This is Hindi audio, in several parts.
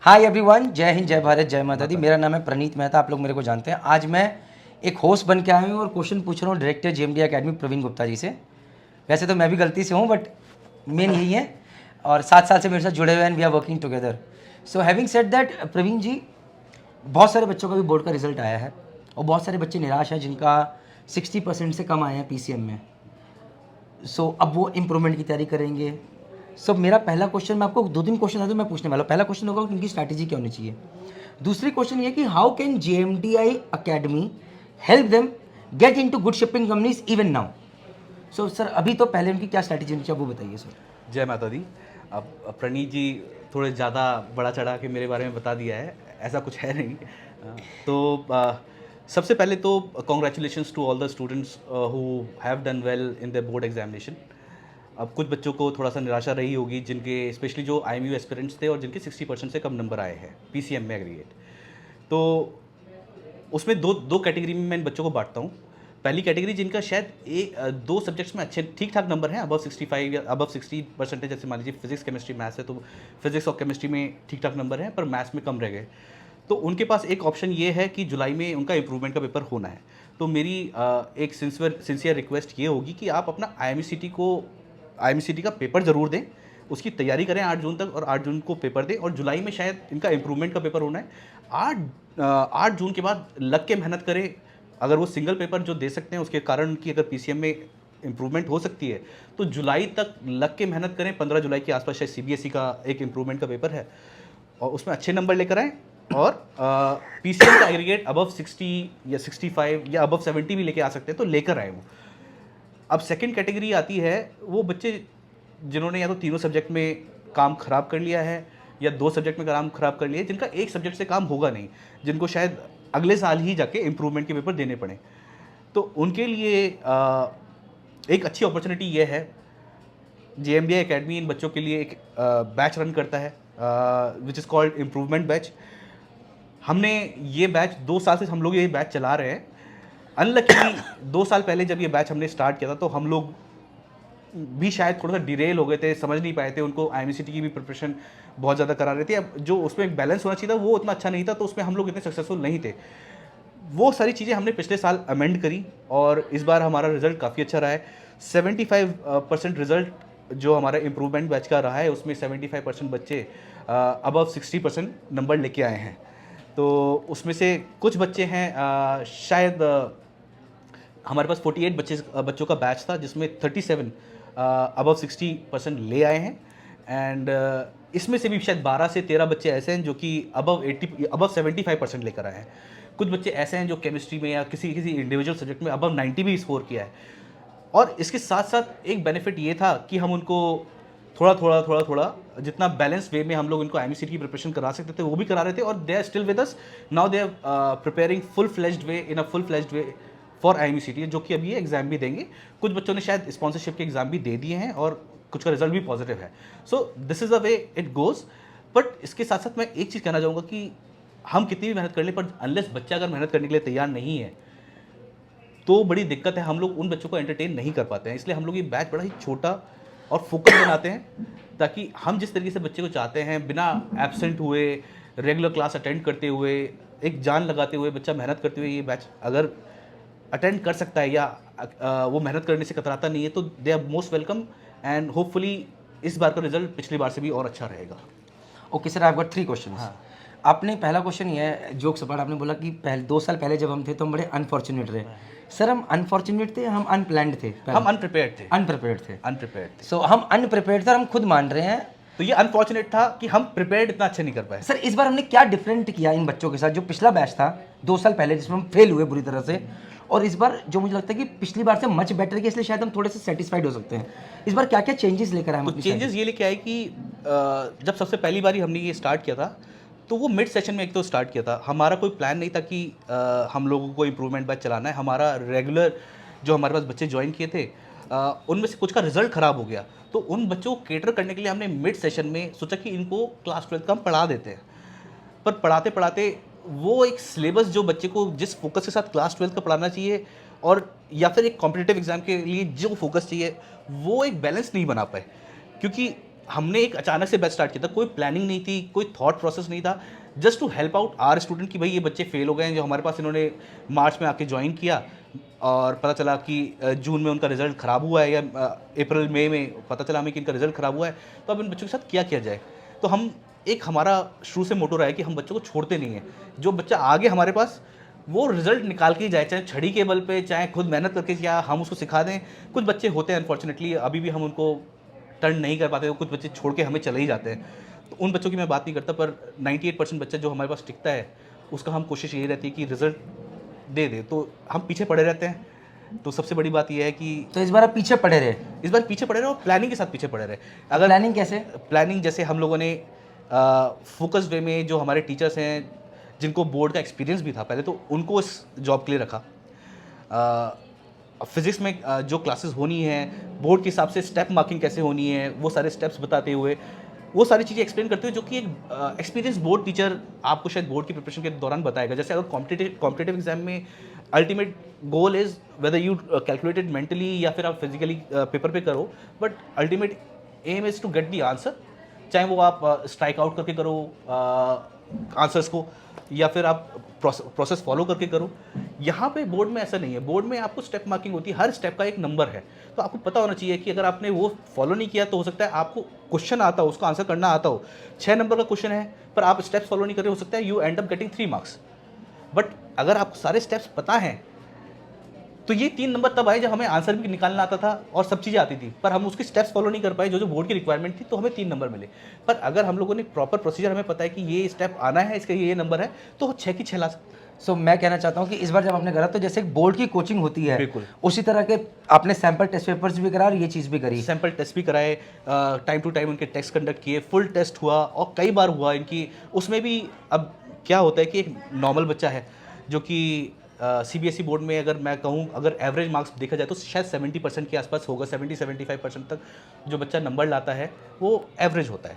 हाय एवरीवन, जय हिंद, जय भारत, जय माता दी। मेरा नाम है प्रणीत मेहता, आप लोग मेरे को जानते हैं। आज मैं एक होस्ट बन के आया हूँ और क्वेश्चन पूछ रहा हूँ director JMD academy Praveen Gupta ji से। वैसे तो मैं भी गलती से हूँ, बट मेन यही है और 7 साल से मेरे साथ जुड़े हुए हैं, we are working together. So having said that, Praveen ji, बहुत सारे बच्चों का भी बोर्ड का रिजल्ट आया है और बहुत सारे बच्चे निराश हैं जिनका 60% से कम आए हैं पीसीएम में। अब वो इम्प्रूवमेंट की तैयारी करेंगे। मेरा पहला क्वेश्चन, मैं आपको 2 3 क्वेश्चन है तो मैं पूछने वाला हूँ। पहला क्वेश्चन होगा कि इनकी स्ट्रैटेजी क्या होनी चाहिए। दूसरी क्वेश्चन ये कि how can JMDI academy help them get into good shipping companies even now. Sir, अभी तो पहले उनकी क्या स्ट्रैटेजी होनी चाहिए वो बताइए सर। जय माता दी। अब प्रणीत जी थोड़े ज़्यादा बड़ा चढ़ा के मेरे बारे में बता दिया है, ऐसा कुछ है नहीं। सबसे पहले तो congratulations to all the students who have done well in the board examination. अब कुछ बच्चों को थोड़ा सा निराशा रही होगी, जिनके स्पेशली जो IMU एस्पिरेंट्स थे और जिनके 60% से कम नंबर आए हैं PCM में एग्रीगेट। तो उसमें दो कैटेगरी में मैं इन बच्चों को बांटता हूँ। पहली कैटेगरी जिनका शायद 2 सब्जेक्ट्स में अच्छे ठीक ठाक नंबर हैं, अबव 65 या अबव 60%, जैसे मान लीजिए फिजिक्स केमिस्ट्री मैथ्स है तो फिजिक्स और केमिस्ट्री में ठीक ठाक नंबर हैं पर मैथ्स में कम रह गए। तो उनके पास एक ऑप्शन ये है कि जुलाई में उनका इम्प्रूवमेंट का पेपर होना है। तो मेरी एक सिंसियर रिक्वेस्ट ये होगी कि आप अपना IMCT का पेपर ज़रूर दें, उसकी तैयारी करें 8 जून तक, और 8 जून को पेपर दें। और जुलाई में शायद इनका इम्प्रूवमेंट का पेपर होना है। 8 जून के बाद लग के मेहनत करें। अगर वो सिंगल पेपर जो दे सकते हैं उसके कारण कि अगर PCM में इम्प्रूवमेंट हो सकती है तो जुलाई तक लग के मेहनत करें। 15 जुलाई के आसपास शायद CBSE का एक इम्प्रूवमेंट का पेपर है और उसमें अच्छे नंबर लेकर आएँ। और PCM का एग्रीगेट अबव 60 या 65 या अबव 70 भी लेके आ सकते हैं तो लेकर आए वो। अब सेकंड कैटेगरी आती है वो बच्चे जिन्होंने या तो तीनों सब्जेक्ट में काम खराब कर लिया है या 2 सब्जेक्ट में काम खराब कर लिया है, जिनका एक सब्जेक्ट से काम होगा नहीं, जिनको शायद अगले साल ही जाके इम्प्रूवमेंट के पेपर देने पड़े। तो उनके लिए एक अच्छी अपॉर्चुनिटी ये है, जेएमडीआई एकेडमी इन बच्चों के लिए एक बैच रन करता है which is called improvement batch. हमने ये बैच 2 साल से हम लोग ये बैच चला रहे हैं। अनलकीली 2 साल पहले जब ये बैच हमने स्टार्ट किया था तो हम लोग भी शायद थोड़ा सा डिरेल हो गए थे, समझ नहीं पाए थे। उनको IMCT की भी प्रिपरेशन बहुत ज़्यादा करा रहे थे। अब जो उसमें एक बैलेंस होना चाहिए था वो उतना अच्छा नहीं था, तो उसमें हम लोग इतने सक्सेसफुल नहीं थे। वो सारी चीज़ें हमने पिछले साल अमेंड करी और इस बार हमारा रिजल्ट काफ़ी अच्छा रहा है। 75% रिजल्ट जो हमारा इम्प्रूवमेंट बैच का रहा है उसमें 75% बच्चे अबव 60% नंबर लेके आए हैं। तो उसमें से कुछ बच्चे हैं शायद हमारे पास 48 बच्चों का बैच था जिसमें 37 अबव 60% ले आए हैं। एंड इसमें से भी शायद 12 से 13 बच्चे ऐसे हैं जो कि अबव 75% लेकर आए हैं। कुछ बच्चे ऐसे हैं जो केमिस्ट्री में या किसी इंडिविजुअल सब्जेक्ट में अबव 90 भी स्कोर किया है। और इसके साथ साथ एक बेनिफिट ये था कि हम उनको थोड़ा जितना बैलेंस वे में हम लोग इनको IMCT की प्रिपरेशन करा सकते थे वो भी करा रहे थे। और they are still with us now, they are preparing full fledged way for IMCT, जो कि अभी ये एग्जाम भी देंगे। कुछ बच्चों ने शायद स्पॉन्सरशिप के एग्जाम भी दे दिए हैं और कुछ का रिजल्ट भी पॉजिटिव है। So this is the way it goes. But इसके साथ साथ मैं एक चीज़ कहना चाहूँगा कि हम कितनी भी मेहनत कर लें पर अनलेस बच्चा अगर मेहनत करने के लिए तैयार नहीं है तो बड़ी दिक्कत है, हम लोग उन बच्चों को एंटरटेन नहीं कर पाते हैं। इसलिए हम लोग ये बैच बड़ा ही छोटा और फोकस बनाते हैं ताकि हम जिस तरीके से बच्चे को चाहते हैं, बिना एब्सेंट हुए, रेगुलर क्लास अटेंड करते हुए, एक जान लगाते हुए, बच्चा मेहनत करते हुए ये बैच अगर अटेंड कर सकता है या वो मेहनत करने से कतराता नहीं है तो they are most welcome. And hopefully इस बार का रिजल्ट पिछली बार से भी और अच्छा रहेगा। Okay sir, I have got 3 questions. आपने पहला क्वेश्चन ये है, जोक्स अपार्ट, आपने बोला कि 2 साल पहले जब हम थे तो हम बड़े अनफॉर्चुनेट रहे। सर, हम अनफॉर्चुनेट थे, हम अनप्लान्ड थे? हम अनप्रिपेयर्ड थे। अनप्रिपेयर्ड थे। सो हम अनप्रिपेयर्ड थे, हम खुद मान रहे हैं। तो ये अनफॉर्चुनेट था कि हम प्रिपेयर्ड इतना अच्छे नहीं कर पाए। सर, इस बार हमने क्या डिफरेंट किया इन बच्चों के साथ? जो पिछला बैच था 2 साल पहले जिसमें हम फेल हुए बुरी तरह से, और इस बार जो मुझे लगता है कि पिछली बार से मच बेटर किया, इसलिए शायद हम थोड़े से सेटिस्फाइड हो सकते हैं। इस बार क्या क्या चेंजेस लेकर आए? तो चेंजेस ये लेके आए कि जब सबसे पहली बारी हमने ये स्टार्ट किया था तो वो मिड सेशन में एक तो स्टार्ट किया था। हमारा कोई प्लान नहीं था कि हम लोगों को इम्प्रूवमेंट बैच चलाना है। हमारा रेगुलर जो हमारे पास बच्चे ज्वाइन किए थे उनमें से कुछ का रिजल्ट ख़राब हो गया, तो उन बच्चों को केटर करने के लिए हमने मिड सेशन में सोचा कि इनको क्लास 12 का हम पढ़ा देते हैं। पर पढ़ाते पढ़ाते वो एक सिलेबस जो बच्चे को जिस फोकस के साथ क्लास 12 का पढ़ाना चाहिए और या फिर एक कॉम्पिटिटिव एग्जाम के लिए जो फोकस चाहिए वो एक बैलेंस नहीं बना पाए। क्योंकि हमने एक अचानक से बैच स्टार्ट किया था, कोई प्लानिंग नहीं थी, कोई थॉट प्रोसेस नहीं था, just to help out our student कि भाई ये बच्चे फेल हो गए हैं जो हमारे पास इन्होंने मार्च में आके ज्वाइन किया और पता चला कि जून में उनका रिजल्ट ख़राब हुआ है या अप्रैल मई में पता चला हमें कि इनका रिजल्ट ख़राब हुआ है, तो अब इन बच्चों के साथ क्या किया जाए। तो हम एक हमारा शुरू से मोटो रहा है कि हम बच्चों को छोड़ते नहीं हैं, जो बच्चा आगे हमारे पास वो रिजल्ट निकाल के ही जाए, चाहे छड़ी के बल पे, चाहे खुद मेहनत करके, या हम उसको सिखा दें। कुछ बच्चे होते हैं अनफॉर्चुनेटली अभी भी हम उनको टर्न नहीं कर पाते, कुछ बच्चे छोड़ के हमें चले ही जाते हैं, तो उन बच्चों की मैं बात नहीं करता, पर 98% बच्चा जो हमारे पास टिकता है उसका हम कोशिश यही रहती है कि रिजल्ट दे दे, तो हम पीछे पड़े रहते हैं। तो सबसे बड़ी बात यह है कि तो इस बार आप पीछे पड़े रहे? इस बार पीछे पड़े रहे और प्लानिंग के साथ पीछे पड़े रहे। अगर प्लानिंग कैसे? प्लानिंग जैसे हम लोगों ने फोकस वे में जो हमारे टीचर्स हैं जिनको बोर्ड का एक्सपीरियंस भी था पहले, तो उनको इस जॉब के लिए रखा। फिज़िक्स में जो क्लासेस होनी है बोर्ड के हिसाब से स्टेप मार्किंग कैसे होनी है वो सारे स्टेप्स बताते हुए, वो सारी चीज़ें एक्सप्लेन करते हुए, जो कि एक एक्सपीरियंस बोर्ड टीचर आपको शायद बोर्ड की प्रिपरेशन के दौरान बताएगा। जैसे अगर कॉम्पिटिटिव एग्जाम में ultimate goal is whether you calculated mentally या फिर आप फिजिकली पेपर पे करो, but ultimate aim is to get the answer, चाहे वो आप स्ट्राइक आउट करके करो आंसर्स को या फिर आप प्रोसेस फॉलो करके करो। यहाँ पे बोर्ड में ऐसा नहीं है, बोर्ड में आपको स्टेप मार्किंग होती है, हर स्टेप का एक नंबर है, तो आपको पता होना चाहिए कि अगर आपने वो फॉलो नहीं किया तो हो सकता है आपको क्वेश्चन आता हो, उसको आंसर करना आता हो, 6 नंबर का क्वेश्चन है पर आप स्टेप्स फॉलो नहीं कर रहे, हो सकता है you and up getting 3 marks. But अगर आपको सारे स्टेप्स पता हैं तो ये 3 नंबर तब आए जब हमें आंसर भी निकालना आता था और सब चीज़ें आती थी, पर हम उसके स्टेप्स फॉलो नहीं कर पाए जो बोर्ड की रिक्वायरमेंट थी, तो हमें 3 नंबर मिले। पर अगर हम लोगों ने प्रॉपर प्रोसीजर, हमें पता है कि ये स्टेप आना है, इसका ये नंबर है, तो 6 की 6 ला सकते। सो मैं कहना चाहता हूँ कि इस बार जब आपने करा तो जैसे एक बोर्ड की कोचिंग होती है, बिल्कुल उसी तरह के आपने सैंपल टेस्ट पेपर्स भी करा और ये चीज़ भी करी। सैंपल टेस्ट भी कराए, टाइम टू टाइम उनके टेस्ट कंडक्ट किए, फुल टेस्ट हुआ और कई बार हुआ इनकी। उसमें भी अब क्या होता है कि एक नॉर्मल बच्चा है जो कि CBSE बोर्ड में अगर मैं कहूँ अगर एवरेज मार्क्स देखा जाए तो शायद 70% के आसपास होगा, 70-75% तक जो बच्चा नंबर लाता है वो एवरेज होता है।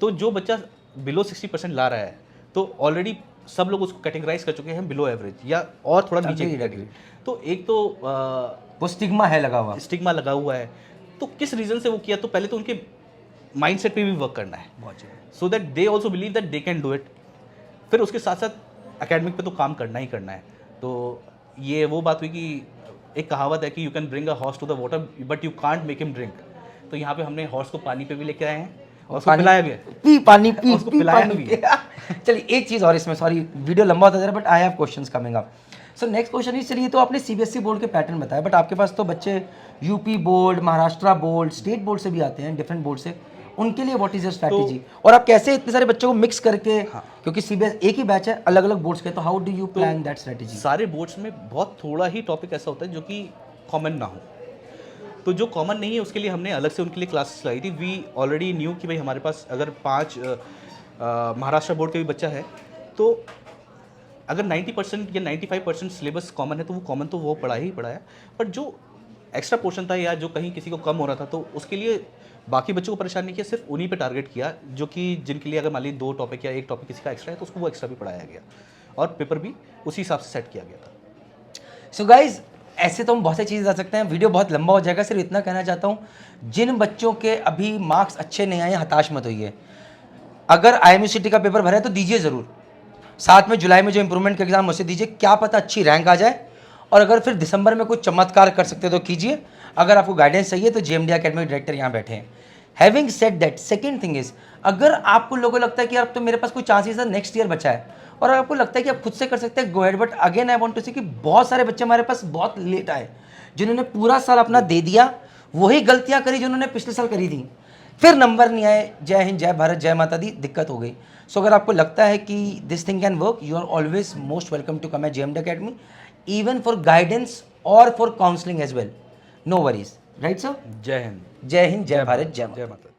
तो जो बच्चा बिलो 60% ला रहा है तो ऑलरेडी सब लोग उसको कैटेगराइज कर चुके हैं बिलो एवरेज या और थोड़ा नीचे की कैटेगरी। तो एक तो वो स्टिग्मा है लगा हुआ, स्टिग्मा लगा हुआ है। तो किस रीज़न से वो किया, तो पहले तो उनके माइंडसेट पे भी वर्क करना है so that they also believe that they can do it. फिर उसके साथ साथ एकेडमिक पे तो काम करना ही करना है। तो ये वो बात हुई कि एक कहावत है कि you can bring a horse to the water but you can't make him drink. तो यहाँ पे हमने हॉर्स को पानी पे भी लेके आए हैं और उसको पिलाया भी है, पी पानी पी, उसको पी पिलाया पानी भी पी। चलिए एक चीज़ और इसमें, सॉरी वीडियो लंबा होता जा रहा है but I have questions coming up. So next question is, चलिए तो आपने CBSE बोर्ड के पैटर्न बताया, बट आपके पास तो बच्चे UP board, Maharashtra board, state board से भी आते हैं, डिफरेंट बोर्ड से, उनके लिए व्हाट इज योर स्ट्रैटेजी? और आप कैसे इतने सारे बच्चों को मिक्स करके, क्योंकि CBSE एक ही बैच है अलग अलग बोर्ड्स के, तो how do you plan that strategy? सारे बोर्ड्स में बहुत थोड़ा ही टॉपिक ऐसा होता है जो कि कॉमन ना हो, तो जो कॉमन नहीं है उसके लिए हमने अलग से उनके लिए क्लासेस लाई थी। वी ऑलरेडी न्यू कि भाई हमारे पास अगर 5 महाराष्ट्र बोर्ड के भी बच्चा है तो अगर 90% या 95% सिलेबस कॉमन है तो वो कॉमन तो वो पढ़ा ही पढ़ा है, बट जो एक्स्ट्रा पोर्शन था या जो कहीं किसी को कम हो रहा था तो उसके लिए बाकी बच्चों को परेशान नहीं किया, सिर्फ उन्हीं पे टारगेट किया जो कि जिनके लिए अगर मान लीजिए 2 टॉपिक या 1 टॉपिक किसी का एक्स्ट्रा है तो उसको वो एक्स्ट्रा भी पढ़ाया गया और पेपर भी उसी हिसाब से सेट किया गया था। सो गाइज ऐसे तो हम बहुत सी चीज़ें जा सकते हैं, वीडियो बहुत लंबा हो जाएगा, सिर्फ इतना कहना चाहता हूँ जिन बच्चों के अभी मार्क्स अच्छे नहीं आए हताश मत होइए। अगर IMUCT का पेपर भरा है तो दीजिए ज़रूर, साथ में जुलाई में जो इंप्रूवमेंट का एग्जाम उसे दीजिए, क्या पता अच्छी रैंक आ जाए, और अगर फिर दिसंबर में कुछ चमत्कार कर सकते तो कीजिए। अगर आपको गाइडेंस चाहिए तो JMD एकेडमी डायरेक्टर यहाँ बैठे हैं। Having said that, second thing is, अगर आपको लोगों को लगता है कि यार अब तो मेरे पास कोई चांसेस है, नेक्स्ट ईयर बचा है, और अगर आपको लगता है कि आप खुद से कर सकते हैं, go ahead, but again I want to say कि बहुत सारे बच्चे हमारे पास बहुत लेट आए जिन्होंने पूरा साल अपना दे दिया, वही गलतियां करी जो उन्होंने पिछले साल करी थी, फिर नंबर नहीं आए, जय हिंद, जय भारत, जय माता दी, दिक्कत हो गई। सो अगर आपको लगता है कि this thing can work, you are always most welcome to come at JMD academy, even for guidance और for counselling as well, no worries, right sir? जय हिंद, जय हिंद, जय भारत, जय माता दी। जय माता दी।